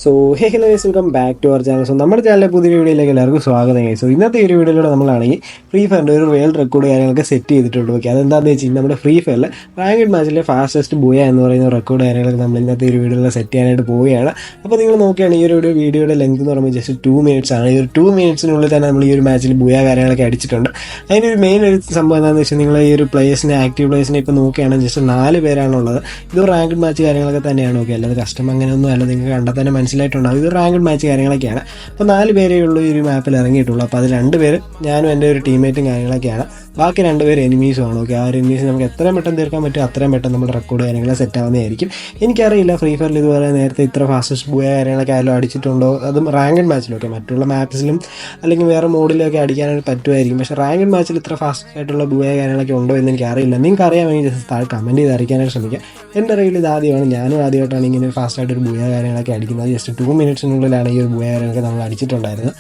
So hello guys, welcome back to our channel. So നമ്മുടെ ചാനലിലെ പുതിയ വീഡിയോയിലേക്ക് എല്ലാവർക്കും സ്വാഗതം ഗൈസ്. സോ ഇന്നത്തെ ഒരു വീഡിയോയിലൂടെ നമ്മളാണെങ്കിൽ ഫ്രീ ഫയറിൻ്റെ ഒരു വേൾഡ് റെക്കോർഡ് കാര്യങ്ങളൊക്കെ സെറ്റ് ചെയ്തിട്ടുണ്ട്. ഓക്കെ, അതെന്താണെന്ന് വെച്ച് കഴിഞ്ഞാൽ നമ്മുടെ ഫ്രീ ഫയറിൽ റാങ്കഡ് മാച്ചിലെ ഫാസ്റ്റസ്റ്റ് ബൂയ എന്ന് പറയുന്ന റെക്കോർഡ് കാര്യങ്ങളൊക്കെ നമ്മൾ ഇന്നത്തെ ഒരു വീഡിയോയിൽ സെറ്റ് ചെയ്യാനായിട്ട് പോവുകയാണ്. അപ്പോൾ നിങ്ങൾ നോക്കുകയാണെങ്കിൽ ഈ ഒരു വീഡിയോയുടെ ലെങ്ത് എന്ന് പറയുമ്പോൾ ജസ്റ്റ് 2 minutes ആണ്. ഈ ഒരു 2 minutesനുള്ളിൽ തന്നെ നമ്മൾ ഈ ഒരു മാച്ചിൽ ബൂയ കാര്യങ്ങളൊക്കെ അടിച്ചിട്ടുണ്ട്. അതിൻ്റെ ഒരു മെയിൻ ഒരു സംഭവം എന്താണെന്ന് വെച്ചാൽ നിങ്ങൾ ഈ ഒരു പ്ലേയേഴ്സിനെ ആക്റ്റീവ് പ്ലേയേഴ്സിനെ ഇപ്പോൾ നോക്കുകയാണെങ്കിൽ ജസ്റ്റ് 4 പേരാണുള്ളത്. ഇത് റാങ്കഡ് മാച്ച് കാര്യങ്ങളൊക്കെ തന്നെയാണ്. ഓക്കെ, അല്ലാതെ കസ്റ്റം അങ്ങനെയൊന്നും അല്ല, നിങ്ങൾക്ക് കണ്ടാൽ തന്നെ മനസ്സിലായിട്ടുണ്ടാകും. ഇത് റാങ്കഡ് മാച്ച് കാര്യങ്ങളൊക്കെയാണ്. അപ്പോൾ 4 പേരേ ഉള്ളൂ ഈ ഒരു മാപ്പിൽ ഇറങ്ങിയിട്ടുള്ളൂ. അപ്പോൾ അത് 2 പേര് ഞാനും എൻ്റെ ഒരു ടീമേറ്റും കാര്യങ്ങളൊക്കെയാണ്. ബാക്കി 2 പേര് എനിമീസുമാണ്. ഓക്കെ, ആ ഒരു എനിമീസ് നമുക്ക് എത്രയും പെട്ടെന്ന് തീർക്കാൻ പറ്റും അത്രയും പെട്ടെന്ന് നമ്മുടെ റെക്കോർഡ് കാര്യങ്ങൾ സെറ്റ് ആവുന്നതായിരിക്കും. എനിക്കറിയില്ല ഫ്രീ ഫയറിൽ ഇതുപോലെ നേരത്തെ ഇത്ര ഫാസ്റ്റസ്റ്റ് ബൂയ കാര്യങ്ങളൊക്കെ ആയാലും അടിച്ചിട്ടുണ്ടോ, അതും റാങ്കഡ് മാച്ചിലൊക്കെ. മറ്റുള്ള മാപ്സിലും അല്ലെങ്കിൽ വേറെ മോഡിലൊക്കെ അടിക്കാനായിട്ട് പറ്റുമായിരിക്കും. പക്ഷേ റാങ്കഡ് മാച്ചിൽ ഇത്ര ഫാസ്റ്റ് ആയിട്ടുള്ള ബൂയ കാര്യങ്ങളൊക്കെ ഉണ്ടോ എന്ന് എനിക്കറിയില്ല. നിങ്ങൾക്ക് അറിയാമെങ്കിൽ ജസ്റ്റ് താഴെ കമൻറ്റ് ചെയ്ത് അറിയിക്കാനായിട്ട് ശ്രമിക്കാം. എൻ്റെ അറിവിൽ ഇത് ആദ്യമാണ്, ഞാനും ആദ്യമായിട്ടാണ് ഇങ്ങനെ ഫാസ്റ്റായിട്ടൊരു ബൂയ കാര്യങ്ങളൊക്കെ അടിക്കുന്നത്. ജസ്റ്റ് 2 minutesനുള്ളിലാണ് ഈ ഒരു ബൂയ കാര്യങ്ങളൊക്കെ നമ്മൾ അടിച്ചിട്ടുണ്ടായിരുന്നത്.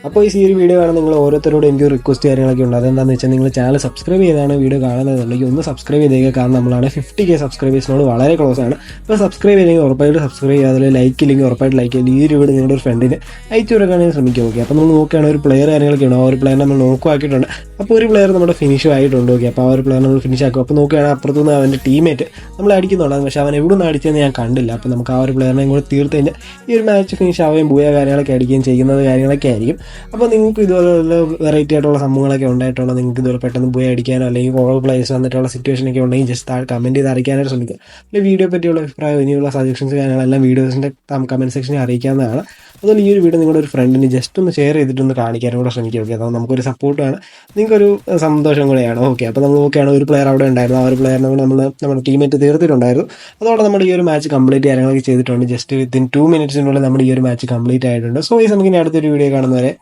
അപ്പോൾ ഈ ഒരു വീഡിയോ കാണാൻ നിങ്ങൾ ഓരോരുത്തരോട് എനിക്ക് റിക്വസ്റ്റ് കാര്യങ്ങളൊക്കെ ഉണ്ട്. അതെന്താണെന്ന് വെച്ചാൽ നിങ്ങൾ ചാനൽ സബ്സ്ക്രൈബ് ചെയ്താണ് വീഡിയോ കാണുന്നതെന്നുണ്ടെങ്കിൽ ഒന്ന് സബ്സ്ക്രൈബ് ചെയ്തേക്കുക. കാരണം നമ്മളാണ് 50K സബ്സ്ക്രൈബേഴ്സിനോട് വളരെ ക്ലോസ് ആണ്. അപ്പോൾ സബ്സ്ക്രൈബ് ചെയ്തെങ്കിൽ ഉറപ്പായിട്ട് സബ്സ്ക്രൈബ് ചെയ്യുക. അതിൽ ലൈക്ക് ഇല്ലെങ്കിൽ ഉറപ്പായിട്ട് ലൈക്ക് ചെയ്യുക. ഈ ഒരു വീഡിയോ നിങ്ങളുടെ ഒരു ഫ്രണ്ടിന് അയച്ചു കൊടുക്കാനായി ശ്രമിക്കുക. ഓക്കെ, അപ്പോൾ നമ്മൾ നോക്കുകയാണ് ഒരു പ്ലെയർ കാര്യങ്ങളൊക്കെ ഉണ്ട്. ആ ഒരു പ്ലെയർ നമ്മൾ നോക്കുവാക്കിയിട്ടുണ്ട്. അപ്പോൾ ഒരു പ്ലെയർ നമ്മുടെ ഫിനിഷും ആയിട്ടുണ്ട്. ഓക്കെ, അപ്പോൾ ആ ഒരു പ്ലെയർ നമ്മൾ ഫിനിഷ് ആക്കും. അപ്പോൾ നോക്കുകയാണ് അപ്പുറത്തുനിന്ന് അവൻ്റെ ടീമേറ്റ് നമ്മൾ അടിക്കുന്നുണ്ടാകും. പക്ഷേ അവൻ എവിടെ നിന്ന് അടിച്ചതെന്ന് ഞാൻ കണ്ടില്ല. അപ്പോൾ നമുക്ക് ആ ഒരു പ്ലെയറിനെയും കൂടെ തീർത്ത് കഴിഞ്ഞാൽ ഈ ഒരു മാച്ച് ഫിനിഷ് ആവുകയും ബൂയ കാര്യങ്ങളൊക്കെ അടിക്കുകയും ചെയ്യുന്നത് കാര്യങ്ങളൊക്കെ ആയിരിക്കും. അപ്പോൾ നിങ്ങൾക്ക് ഇതുപോലെ വെറൈറ്റി ആയിട്ടുള്ള സംഭവങ്ങളൊക്കെ ഉണ്ടായിട്ടുള്ള നിങ്ങൾക്ക് ഇതുപോലെ പെട്ടെന്ന് പോയി അടിക്കാനോ അല്ലെങ്കിൽ ഓവർ പ്ലേസ് വന്നിട്ടുള്ള സിറ്റുവേഷനൊക്കെ ഉണ്ടെങ്കിൽ ജസ്റ്റ് താഴെ കമൻറ്റ് ചെയ്ത് അറിയിക്കാനായിട്ട് ശ്രമിക്കുക. അല്ലെങ്കിൽ വീഡിയോ പറ്റിയുള്ള അഭിപ്രായം ഇനിയുള്ള സജഷൻസ് കാര്യങ്ങളെല്ലാം വീഡിയോസിൻ്റെ കമൻറ്റ് സെക്ഷനിൽ അറിയിക്കാവുന്നതാണ്. അതുപോലെ ഈ ഒരു വീഡിയോ നിങ്ങളുടെ ഒരു ഫ്രണ്ടിന് ജസ്റ്റ് ഒന്ന് ഷെയർ ചെയ്തിട്ടൊന്ന് കാണിക്കാനും കൂടെ ശ്രമിക്കുക. ഓക്കെ, അപ്പോൾ നമുക്കൊരു സപ്പോർട്ടാണ്, നിങ്ങൾക്കൊരു സന്തോഷം കൂടെയാണ്. ഓക്കെ, അപ്പോൾ നമ്മൾ നോക്കുകയാണ് ഒരു പ്ലെയർ അവിടെ ഉണ്ടായിരുന്നു. ആ ഒരു പ്ലെയറിനെ നമ്മുടെ ടീമേറ്റ് തീർത്തിട്ടുണ്ടായിരുന്നു. അതോടെ നമ്മുടെ ഈ ഒരു മാച്ച് കംപ്ലീറ്റ് കാര്യങ്ങളൊക്കെ ചെയ്തിട്ടുണ്ട്. ജസ്റ്റ് വിത്തിൻ 2 minutesനുള്ളിൽ നമ്മുടെ ഈ ഒരു മാച്ച് കംപ്ലീറ്റ് ആയിട്ടുണ്ട്. സോ ഈ നമുക്ക് ഇനി അടുത്തൊരു വീഡിയോ കാണുന്നവരെ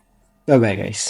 ബൈ ഗൈസ്.